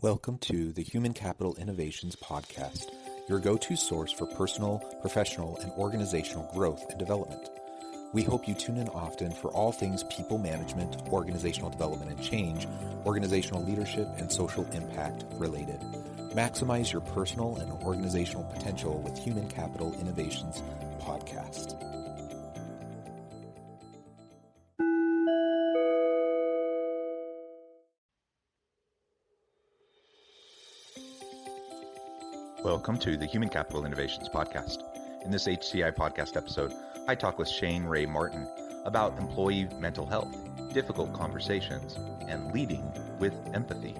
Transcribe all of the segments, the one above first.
Welcome to the Human Capital Innovations Podcast, your go-to source for personal, professional, and organizational growth and development. We hope you tune in often for all things people management, organizational development and change, organizational leadership, and social impact related. Maximize your personal and organizational potential with Human Capital Innovations Podcast. Welcome to the Human Capital Innovations Podcast. In this HCI podcast episode, I talk with Shane Ray Martin about employee mental health, difficult conversations, and leading with empathy.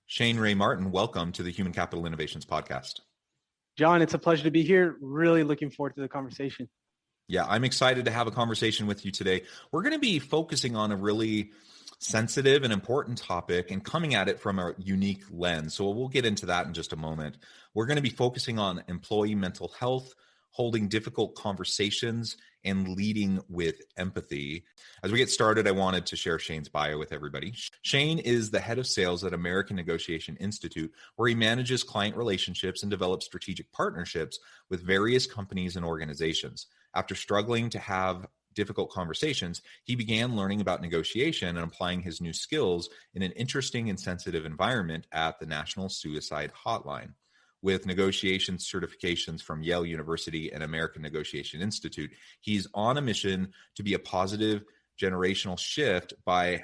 Shane Ray Martin, welcome to the Human Capital Innovations Podcast. John, it's a pleasure to be here. Really looking forward to the conversation. Yeah, I'm excited to have a conversation with you today. We're going to be focusing on a really sensitive and important topic and coming at it from a unique lens. So we'll get into that in just a moment. We're going to be focusing on employee mental health, holding difficult conversations, and leading with empathy. As we get started, I wanted to share Shane's bio with everybody. Shane is the head of sales at American Negotiation Institute, where he manages client relationships and develops strategic partnerships with various companies and organizations. After struggling to have difficult conversations, he began learning about negotiation and applying his new skills in an interesting and sensitive environment at the National Suicide Hotline. With negotiation certifications from Yale University and American Negotiation Institute, he's on a mission to be a positive generational shift by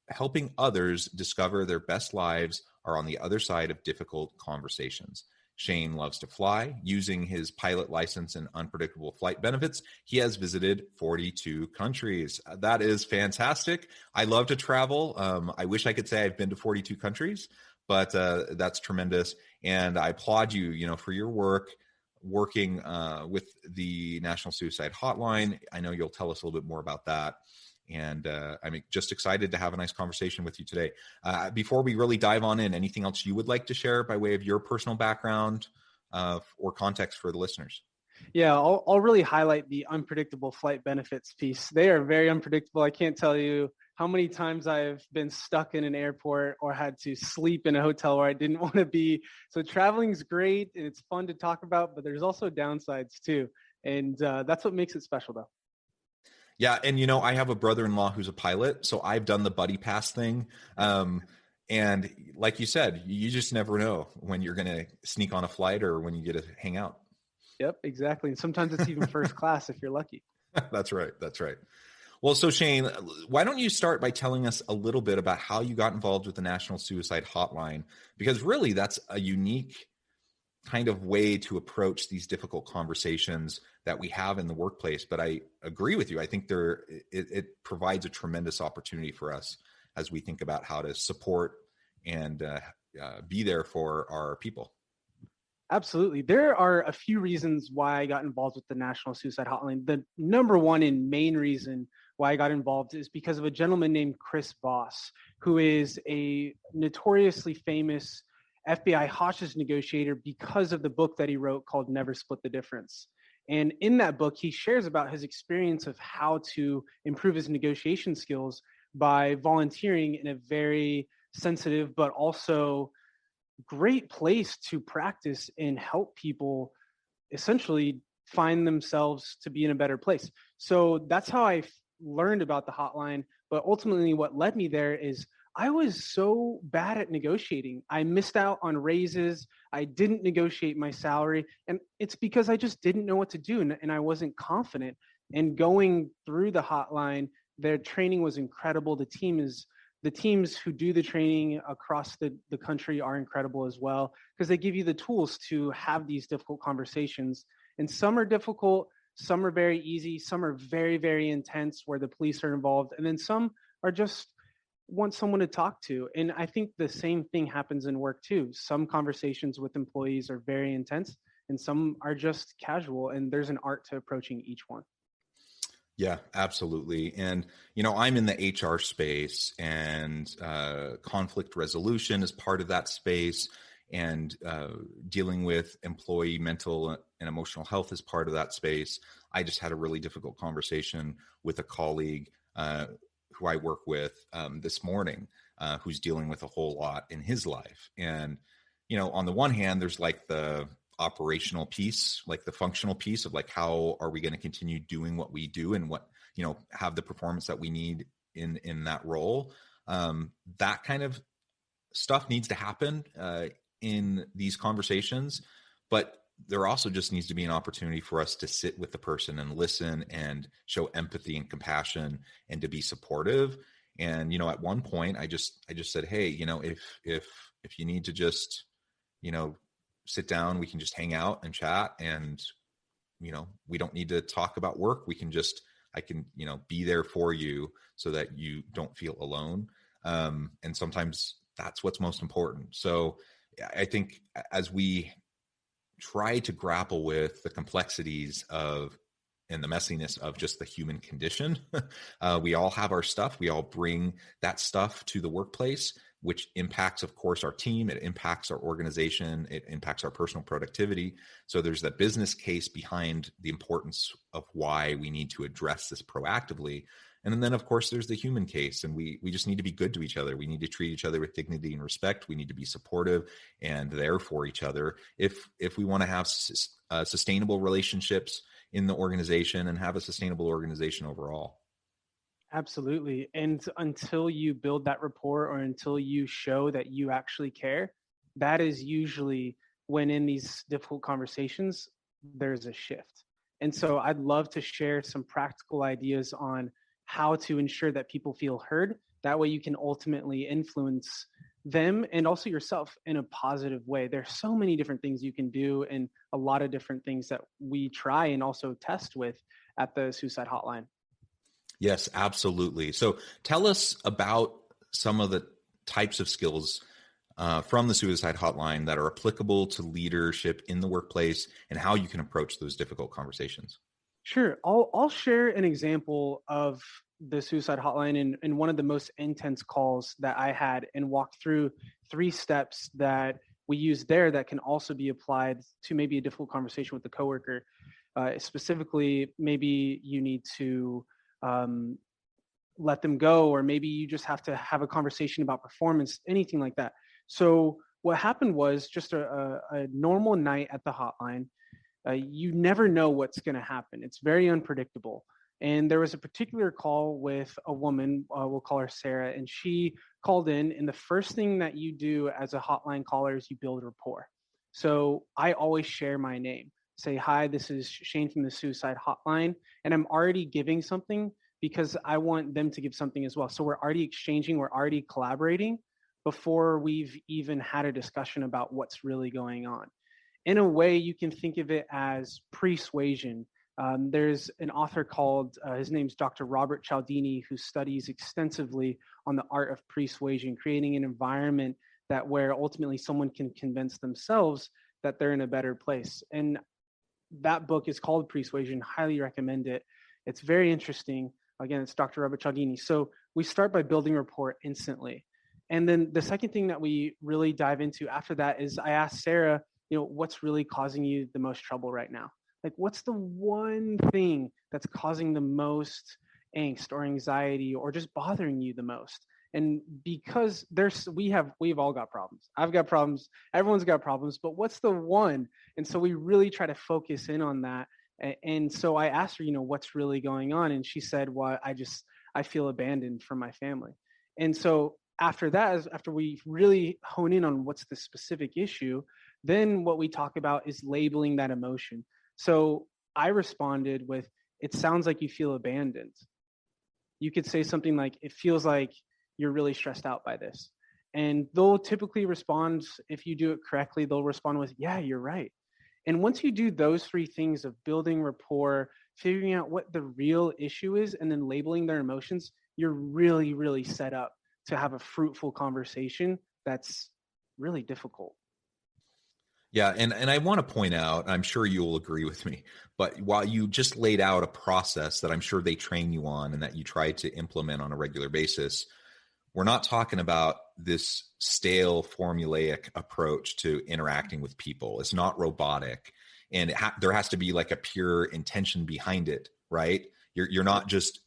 helping others discover their best lives are on the other side of difficult conversations. Shane loves to fly. Using his pilot license and unpredictable flight benefits, he has visited 42 countries. That is fantastic. I love to travel. I wish I could say I've been to 42 countries, but that's tremendous. And I applaud you, for your work working with the National Suicide Hotline. I know you'll tell us a little bit more about that. And I'm just excited to have a nice conversation with you today. Before we really dive on in, anything else you would like to share by way of your personal background or context for the listeners? Yeah, I'll really highlight the unpredictable flight benefits piece. They are very unpredictable. I can't tell you how many times I've been stuck in an airport or had to sleep in a hotel where I didn't want to be. So traveling's great and it's fun to talk about, but there's also downsides too. And that's what makes it special though. Yeah. And, I have a brother-in-law who's a pilot, so I've done the buddy pass thing. And like you said, you just never know when you're going to sneak on a flight or when you get to hang out. Yep, exactly. And sometimes it's even first class if you're lucky. That's right. That's right. Well, so Shane, why don't you start by telling us a little bit about how you got involved with the National Suicide Hotline? Because really that's a unique kind of way to approach these difficult conversations that we have in the workplace. But I agree with you. I think it provides a tremendous opportunity for us as we think about how to support and be there for our people. Absolutely. There are a few reasons why I got involved with the National Suicide Hotline. The number one and main reason why I got involved is because of a gentleman named Chris Voss, who is a notoriously famous FBI hostage negotiator because of the book that he wrote called Never Split the Difference. And in that book, he shares about his experience of how to improve his negotiation skills by volunteering in a very sensitive, but also great place to practice and help people essentially find themselves to be in a better place. So that's how I learned about the hotline. But ultimately what led me there is I was so bad at negotiating. I missed out on raises. I didn't negotiate my salary. And it's because I just didn't know what to do and I wasn't confident. And going through the hotline, their training was incredible. The teams who do the training across the country are incredible as well, because they give you the tools to have these difficult conversations. And some are difficult, some are very easy, some are very, very intense where the police are involved. And then some are just want someone to talk to. And I think the same thing happens in work too. Some conversations with employees are very intense and some are just casual, and there's an art to approaching each one. Yeah, absolutely. And, I'm in the HR space, and conflict resolution is part of that space. And dealing with employee mental and emotional health is part of that space. I just had a really difficult conversation with a colleague who I work with this morning, who's dealing with a whole lot in his life. And, on the one hand, there's like the operational piece, like the functional piece of like, how are we going to continue doing what we do and what, have the performance that we need in that role. That kind of stuff needs to happen in these conversations, but there also just needs to be an opportunity for us to sit with the person and listen and show empathy and compassion and to be supportive. And, at one point I just said, hey, if you need to just, sit down, we can just hang out and chat, and, we don't need to talk about work. I can, be there for you so that you don't feel alone. And sometimes that's what's most important. So I think as we try to grapple with the complexities of and the messiness of just the human condition, we all have our stuff. We all bring that stuff to the workplace, which impacts, of course, our team. It impacts our organization. It impacts our personal productivity. So there's that business case behind the importance of why we need to address this proactively. And then, of course, there's the human case, and we just need to be good to each other. We need to treat each other with dignity and respect. We need to be supportive and there for each other if we want to have sustainable relationships in the organization and have a sustainable organization overall. Absolutely. And until you build that rapport, or until you show that you actually care, that is usually when in these difficult conversations, there's a shift. And so I'd love to share some practical ideas on how to ensure that people feel heard. That way you can ultimately influence them and also yourself in a positive way. There's so many different things you can do, and a lot of different things that we try and also test with at the Suicide Hotline. Yes, absolutely. So tell us about some of the types of skills from the Suicide Hotline that are applicable to leadership in the workplace, and how you can approach those difficult conversations. Sure. I'll share an example of the Suicide Hotline in one of the most intense calls that I had, and walk through 3 steps that we use there that can also be applied to maybe a difficult conversation with the coworker. Specifically, maybe you need to let them go, or maybe you just have to have a conversation about performance, anything like that. So what happened was just a normal night at the hotline. You never know what's going to happen. It's very unpredictable. And there was a particular call with a woman, we'll call her Sarah, and she called in. And the first thing that you do as a hotline caller is you build rapport. So I always share my name, say, hi, this is Shane from the Suicide Hotline. And I'm already giving something because I want them to give something as well. So we're already exchanging, we're already collaborating before we've even had a discussion about what's really going on. In a way, you can think of it as persuasion. There's an author called, his name's Dr. Robert Cialdini, who studies extensively on the art of persuasion, creating an environment that where ultimately someone can convince themselves that they're in a better place. And that book is called Persuasion. Highly recommend it. It's very interesting. Again, it's Dr. Robert Cialdini. So we start by building rapport instantly. And then the second thing that we really dive into after that is I asked Sarah, what's really causing you the most trouble right now? Like, what's the one thing that's causing the most angst or anxiety or just bothering you the most? And because we've all got problems. I've got problems. Everyone's got problems, but what's the one? And so we really try to focus in on that. And so I asked her, what's really going on? And she said, well, I feel abandoned from my family. And so after that, after we really hone in on what's the specific issue, then what we talk about is labeling that emotion. So I responded with, it sounds like you feel abandoned. You could say something like, it feels like you're really stressed out by this. And they'll typically respond, if you do it correctly, they'll respond with, yeah, you're right. And once you do those 3 things of building rapport, figuring out what the real issue is, and then labeling their emotions, you're really, really set up to have a fruitful conversation that's really difficult. Yeah, and I want to point out, I'm sure you'll agree with me, but while you just laid out a process that I'm sure they train you on and that you try to implement on a regular basis, we're not talking about this stale formulaic approach to interacting with people. It's not robotic, and there has to be like a pure intention behind it, right? You're not just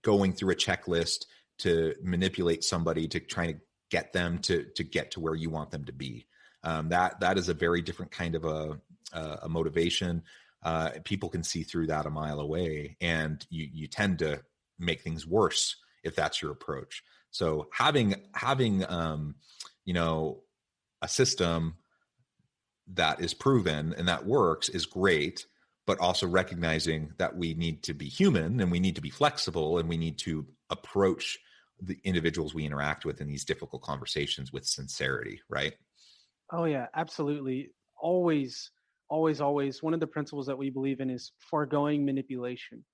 going through a checklist to manipulate somebody to try to get them to get to where you want them to be. That is a very different kind of a motivation. People can see through that a mile away, and you tend to make things worse if that's your approach. So having a system that is proven and that works is great, but also recognizing that we need to be human and we need to be flexible and we need to approach the individuals we interact with in these difficult conversations with sincerity, right? Oh yeah, absolutely. Always, always, always. One of the principles that we believe in is foregoing manipulation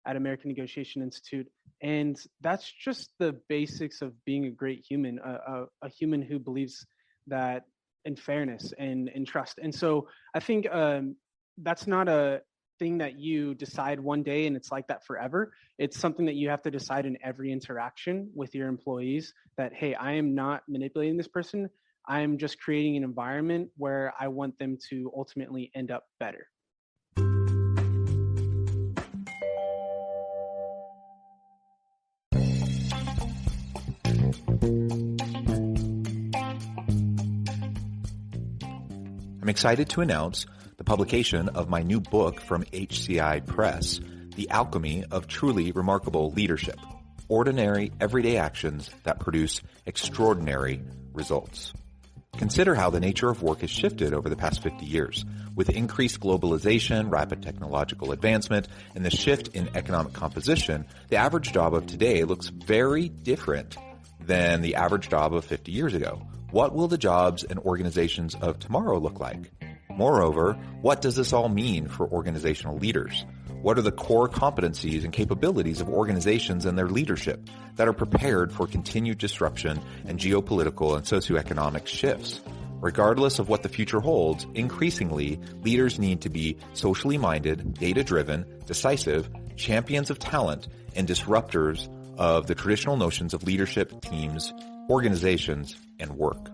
at American Negotiation Institute. And that's just the basics of being a great human, a human who believes that in fairness and in trust. And so I think that's not a thing that you decide one day and it's like that forever. It's something that you have to decide in every interaction with your employees that, hey, I am not manipulating this person. I'm just creating an environment where I want them to ultimately end up better. I'm excited to announce the publication of my new book from HCI Press, The Alchemy of Truly Remarkable Leadership: Ordinary, Everyday Actions that Produce Extraordinary Results. Consider how the nature of work has shifted over the past 50 years. With increased globalization, rapid technological advancement, and the shift in economic composition, the average job of today looks very different than the average job of 50 years ago. What will the jobs and organizations of tomorrow look like? Moreover, what does this all mean for organizational leaders? What are the core competencies and capabilities of organizations and their leadership that are prepared for continued disruption and geopolitical and socioeconomic shifts? Regardless of what the future holds, increasingly, leaders need to be socially minded, data-driven, decisive, champions of talent, and disruptors of the traditional notions of leadership, teams, organizations, and work.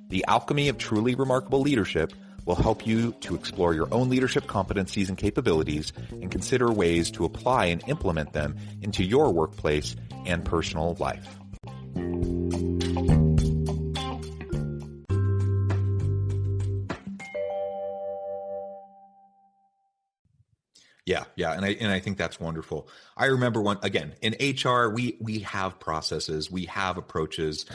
The Alchemy of Truly Remarkable Leadership will help you to explore your own leadership competencies and capabilities and consider ways to apply and implement them into your workplace and personal life. Yeah, and I think that's wonderful. I remember again in HR, we have processes, we have approaches.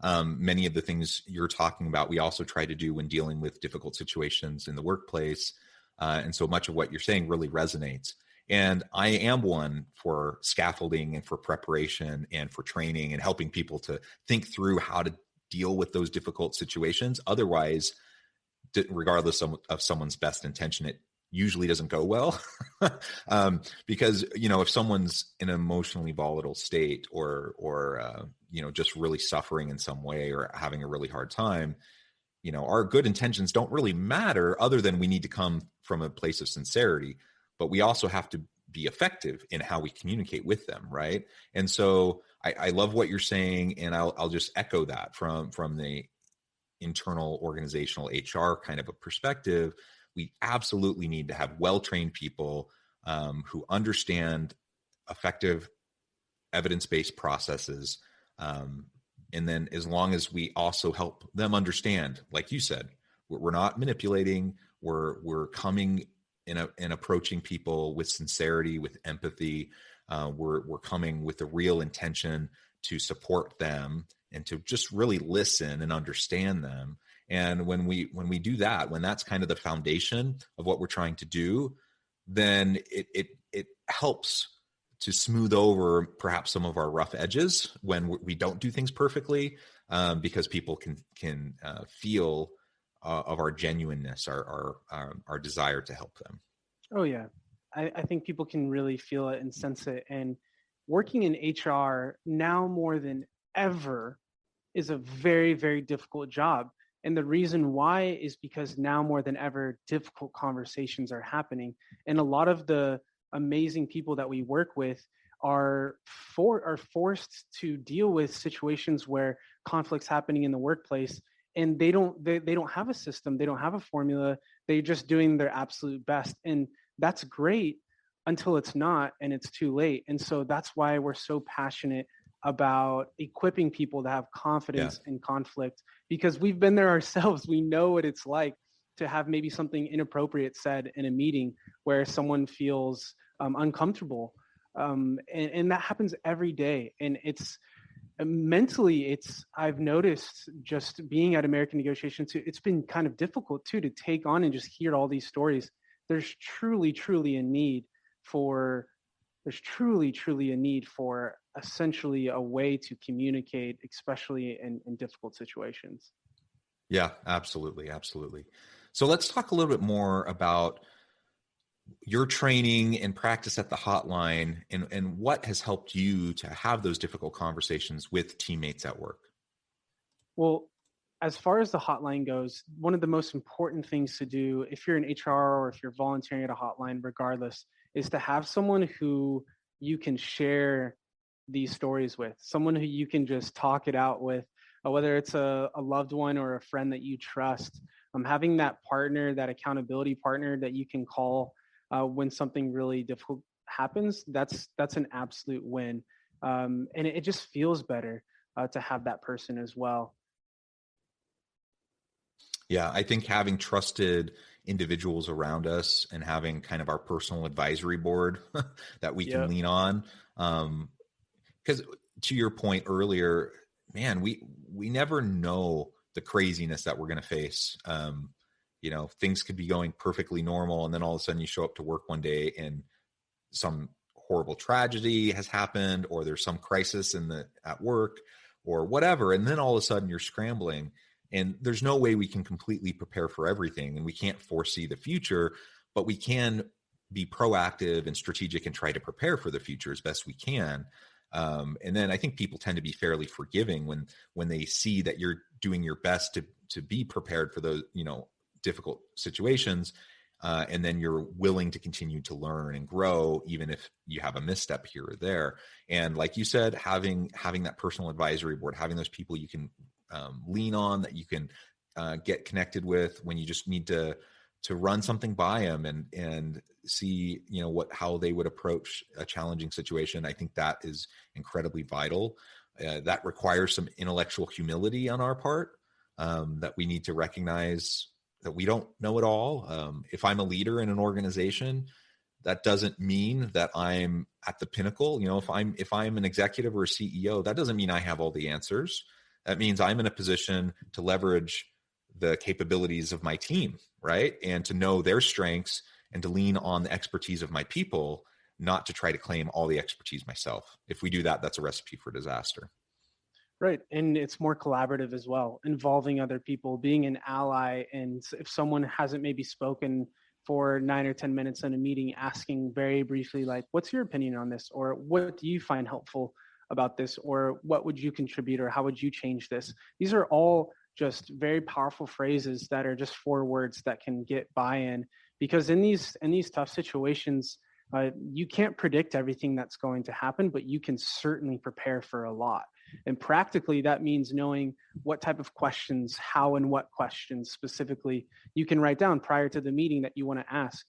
Many of the things you're talking about, we also try to do when dealing with difficult situations in the workplace. And so much of what you're saying really resonates. And I am one for scaffolding and for preparation and for training and helping people to think through how to deal with those difficult situations. Otherwise, regardless of someone's best intention, it usually doesn't go well. Because, if someone's in an emotionally volatile state or just really suffering in some way or having a really hard time, our good intentions don't really matter, other than we need to come from a place of sincerity, but we also have to be effective in how we communicate with them. Right. And so I love what you're saying, and I'll just echo that from the internal organizational HR kind of a perspective. We absolutely need to have well-trained people who understand effective evidence-based processes. And then as long as we also help them understand, like you said, we're not manipulating, we're coming and approaching people with sincerity, with empathy. We're coming with a real intention to support them and to just really listen and understand them. And when we do that, when that's kind of the foundation of what we're trying to do, then it helps to smooth over perhaps some of our rough edges when we don't do things perfectly, because people can feel of our genuineness, our desire to help them. Oh yeah, I think people can really feel it and sense it. And working in HR now more than ever is a very, very difficult job. And the reason why is because now more than ever, difficult conversations are happening. And a lot of the amazing people that we work with are forced to deal with situations where conflicts happening in the workplace, and they don't have a system, they don't have a formula, they're just doing their absolute best. And that's great until it's not, and it's too late. And so that's why we're so passionate about equipping people to have confidence in conflict, because we've been there ourselves. We know what it's like to have maybe something inappropriate said in a meeting where someone feels uncomfortable. And that happens every day. And it's mentally, I've noticed just being at American Negotiations too, it's been kind of difficult too to take on and just hear all these stories. There's truly a need for essentially a way to communicate, especially in difficult situations. Yeah, absolutely. So let's talk a little bit more about your training and practice at the hotline, and what has helped you to have those difficult conversations with teammates at work. Well, as far as the hotline goes, one of the most important things to do if you're in HR or if you're volunteering at a hotline, regardless, is to have someone who you can share these stories with, someone who you can just talk it out with, whether it's a loved one or a friend that you trust. Having that partner, that accountability partner that you can call when something really difficult happens, that's an absolute win. And it just feels better to have that person as well. Yeah, I think having trusted individuals around us and having kind of our personal advisory board that we can lean on. Because to your point earlier, man, we never know the craziness that we're going to face. Things could be going perfectly normal, and then all of a sudden you show up to work one day and some horrible tragedy has happened, or there's some crisis at work or whatever. And then all of a sudden you're scrambling, and there's no way we can completely prepare for everything, and we can't foresee the future, but we can be proactive and strategic and try to prepare for the future as best we can. And then I think people tend to be fairly forgiving when they see that you're doing your best to be prepared for those, difficult situations. And then you're willing to continue to learn and grow, even if you have a misstep here or there. And like you said, having that personal advisory board, having those people you can lean on, that you can get connected with when you just need to run something by them and see, how they would approach a challenging situation. I think that is incredibly vital. That requires some intellectual humility on our part, that we need to recognize that we don't know it all. If I'm a leader in an organization, that doesn't mean that I'm at the pinnacle. If I'm an executive or a CEO, that doesn't mean I have all the answers. That means I'm in a position to leverage the capabilities of my team, right? And to know their strengths and to lean on the expertise of my people, not to try to claim all the expertise myself. If we do that, that's a recipe for disaster. Right. And it's more collaborative as well, involving other people, being an ally. And if someone hasn't maybe spoken for 9 or 10 minutes in a meeting, asking very briefly, like, what's your opinion on this? Or what do you find helpful about this? Or what would you contribute? Or how would you change this? These are all just very powerful phrases that are just 4 words that can get buy-in, because in these tough situations, you can't predict everything that's going to happen, but you can certainly prepare for a lot. And practically, that means knowing what type of questions, how and what questions specifically you can write down prior to the meeting that you want to ask.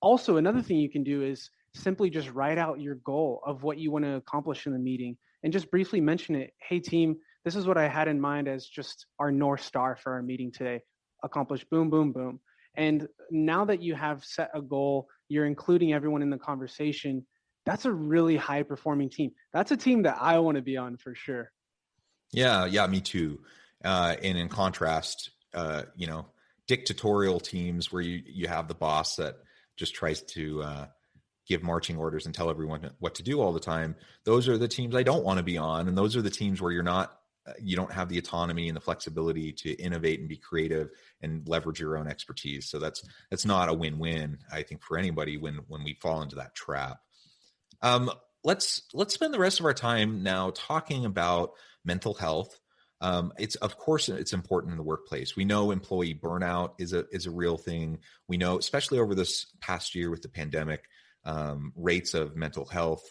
Also, another thing you can do is simply just write out your goal of what you want to accomplish in the meeting and just briefly mention it. Hey, team, this is what I had in mind as just our North Star for our meeting today. Accomplish, boom, boom, boom. And now that you have set a goal, you're including everyone in the conversation. That's a really high performing team. That's a team that I want to be on for sure. Yeah, me too. And in contrast, dictatorial teams where you have the boss that just tries to give marching orders and tell everyone what to do all the time. Those are the teams I don't want to be on. And those are the teams where you don't have the autonomy and the flexibility to innovate and be creative and leverage your own expertise. So that's not a win-win, I think, for anybody when we fall into that trap. Let's spend the rest of our time now talking about mental health. It's of course it's important in the workplace. We know employee burnout is a real thing. We know, especially over this past year with the pandemic, rates of mental health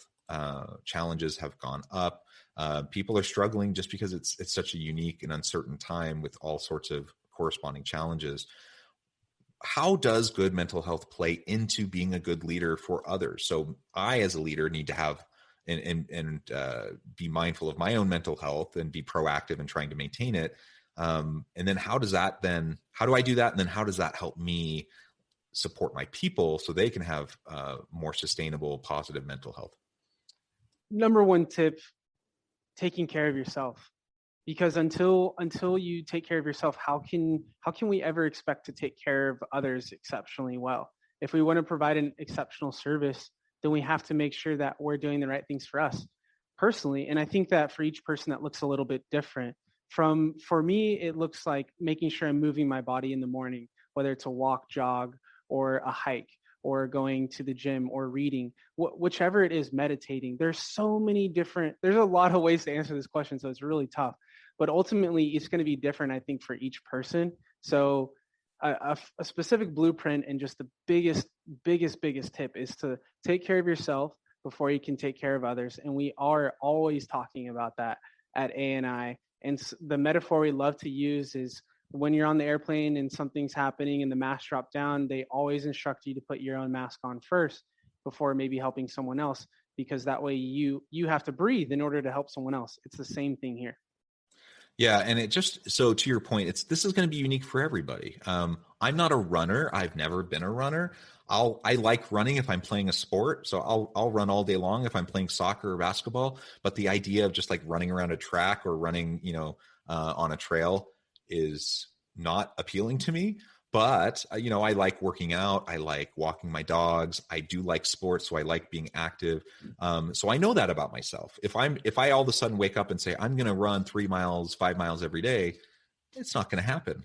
challenges have gone up. People are struggling just because it's such a unique and uncertain time with all sorts of corresponding challenges. How does good mental health play into being a good leader for others? So I, as a leader, need to have and be mindful of my own mental health and be proactive in trying to maintain it. And then how do I do that? And then how does that help me support my people so they can have more sustainable, positive mental health? Number one tip, taking care of yourself. Because until you take care of yourself, how can we ever expect to take care of others exceptionally well? If we want to provide an exceptional service, then we have to make sure that we're doing the right things for us personally. And I think that for each person, that looks a little bit different. For me, it looks like making sure I'm moving my body in the morning, whether it's a walk, jog, or a hike, or going to the gym, or reading, whichever it is, meditating. There's a lot of ways to answer this question, so it's really tough. But ultimately, it's going to be different, I think, for each person. So a specific blueprint and just the biggest tip is to take care of yourself before you can take care of others. And we are always talking about that at ANI. And the metaphor we love to use is when you're on the airplane and something's happening and the mask drop down, they always instruct you to put your own mask on first before maybe helping someone else, because that way you have to breathe in order to help someone else. It's the same thing here. Yeah. And so to your point, this is going to be unique for everybody. I'm not a runner. I've never been a runner. I like running if I'm playing a sport. So I'll run all day long if I'm playing soccer or basketball. But the idea of just like running around a track or running, on a trail is not appealing to me. But, I like working out. I like walking my dogs. I do like sports. So I like being active. So I know that about myself. If I all of a sudden wake up and say, I'm going to run 3 miles, 5 miles every day, it's not going to happen.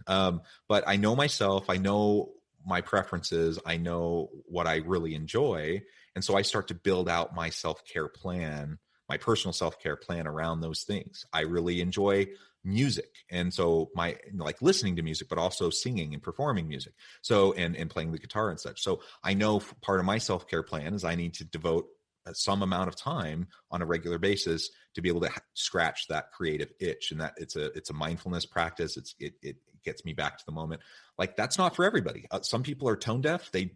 But I know myself. I know my preferences. I know what I really enjoy. And so I start to build out my self-care plan, my personal self-care plan around those things. I really enjoy music. And so like listening to music, but also singing and performing music. So, and playing the guitar and such. So I know part of my self-care plan is I need to devote some amount of time on a regular basis to be able to scratch that creative itch. And that it's a mindfulness practice. It gets me back to the moment. Like that's not for everybody. Some people are tone deaf. They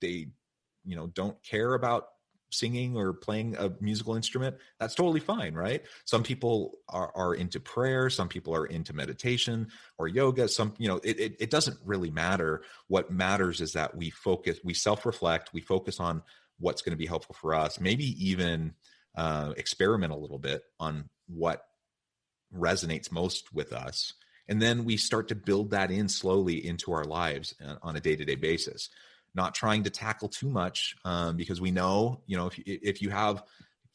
don't care about singing or playing a musical instrument. That's totally fine, right? Some people are into prayer. Some people are into meditation or yoga. It doesn't really matter. What matters is that we self-reflect, we focus on what's going to be helpful for us, maybe even experiment a little bit on what resonates most with us. And then we start to build that in slowly into our lives on a day-to-day basis. Not trying to tackle too much because we know, if you have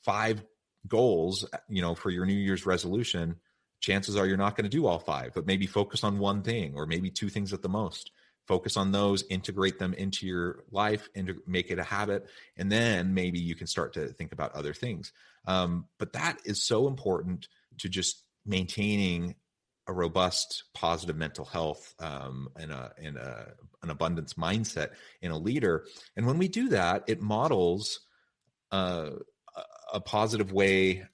5 goals, for your New Year's resolution, chances are you're not going to do all 5, but maybe focus on one thing or maybe 2 things at the most. Focus on those, integrate them into your life, and make it a habit. And then maybe you can start to think about other things. But that is so important to just maintaining a robust, positive mental health and an abundance mindset in a leader. And when we do that, it models a positive way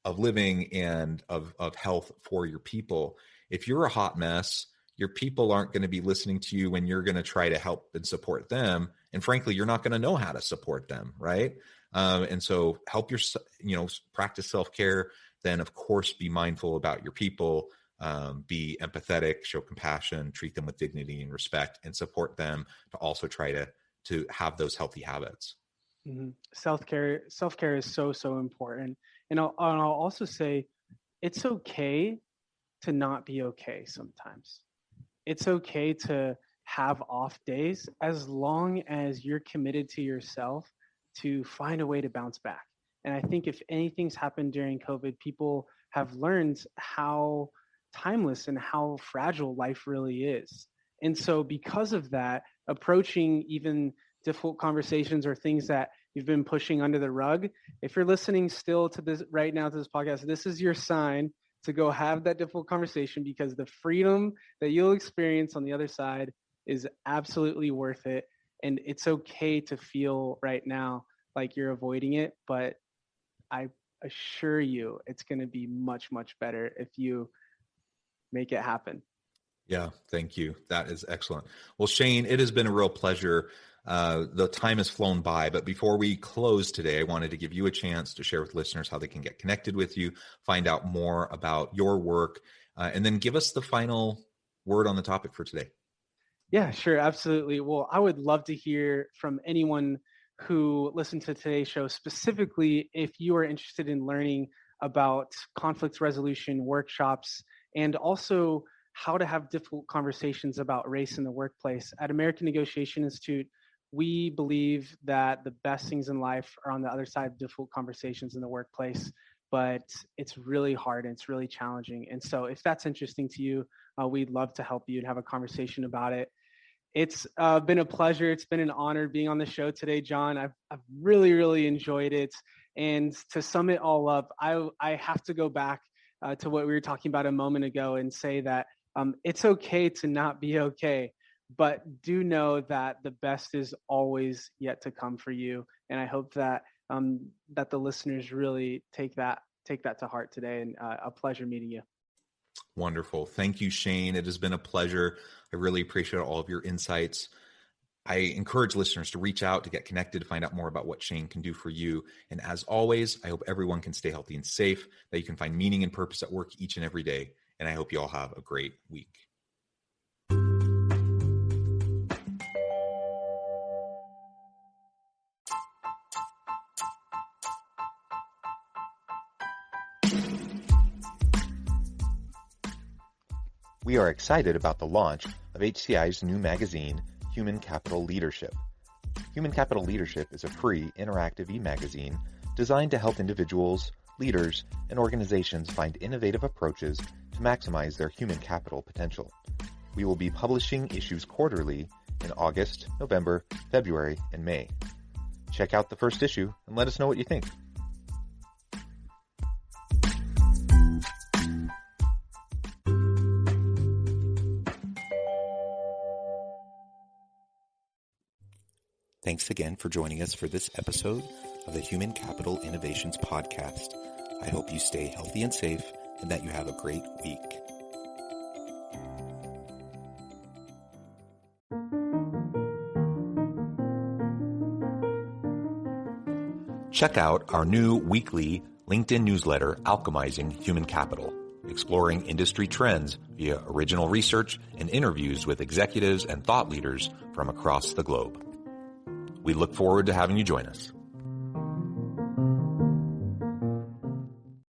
of living and of health for your people. If you're a hot mess, your people aren't going to be listening to you when you're going to try to help and support them. And frankly, you're not going to know how to support them, right? And so practice self-care. Then, of course, be mindful about your people. Be empathetic, show compassion, treat them with dignity and respect, and support them to also try to have those healthy habits. Mm-hmm. Self-care is so important. And I'll also say it's okay to not be okay sometimes. It's okay to have off days as long as you're committed to yourself to find a way to bounce back. And I think if anything's happened during COVID, people have learned how timeless and how fragile life really is. And so because of that, approaching even difficult conversations or things that you've been pushing under the rug, if you're listening still to this right now to this podcast, this is your sign to go have that difficult conversation, because the freedom that you'll experience on the other side is absolutely worth it. And it's okay to feel right now like you're avoiding it, but I assure you it's going to be much, much better if you make it happen. Yeah, thank you. That is excellent. Well, Shane, it has been a real pleasure. The time has flown by, but before we close today, I wanted to give you a chance to share with listeners how they can get connected with you, find out more about your work, and then give us the final word on the topic for today. Yeah, sure. Absolutely. Well, I would love to hear from anyone who listened to today's show, specifically if you are interested in learning about conflict resolution workshops and also how to have difficult conversations about race in the workplace. At American Negotiation Institute, we believe that the best things in life are on the other side of difficult conversations in the workplace, but it's really hard and it's really challenging. And so if that's interesting to you, we'd love to help you and have a conversation about it. It's been a pleasure. It's been an honor being on the show today, John. I've really, really enjoyed it. And to sum it all up, I have to go back to what we were talking about a moment ago and say that it's okay to not be okay, but do know that the best is always yet to come for you. And I hope that that the listeners really take that to heart today. And a pleasure meeting you. Wonderful. Thank you, Shane. It has been a pleasure. I really appreciate all of your insights. I encourage listeners to reach out, to get connected, to find out more about what Shane can do for you. And as always, I hope everyone can stay healthy and safe, that you can find meaning and purpose at work each and every day. And I hope you all have a great week. We are excited about the launch of HCI's new magazine, Human Capital Leadership. Human Capital Leadership is a free, interactive e-magazine designed to help individuals, leaders, and organizations find innovative approaches to maximize their human capital potential. We will be publishing issues quarterly in August, November, February, and May. Check out the first issue and let us know what you think. Thanks again for joining us for this episode of the Human Capital Innovations Podcast. I hope you stay healthy and safe and that you have a great week. Check out our new weekly LinkedIn newsletter, Alchemizing Human Capital, exploring industry trends via original research and interviews with executives and thought leaders from across the globe. We look forward to having you join us.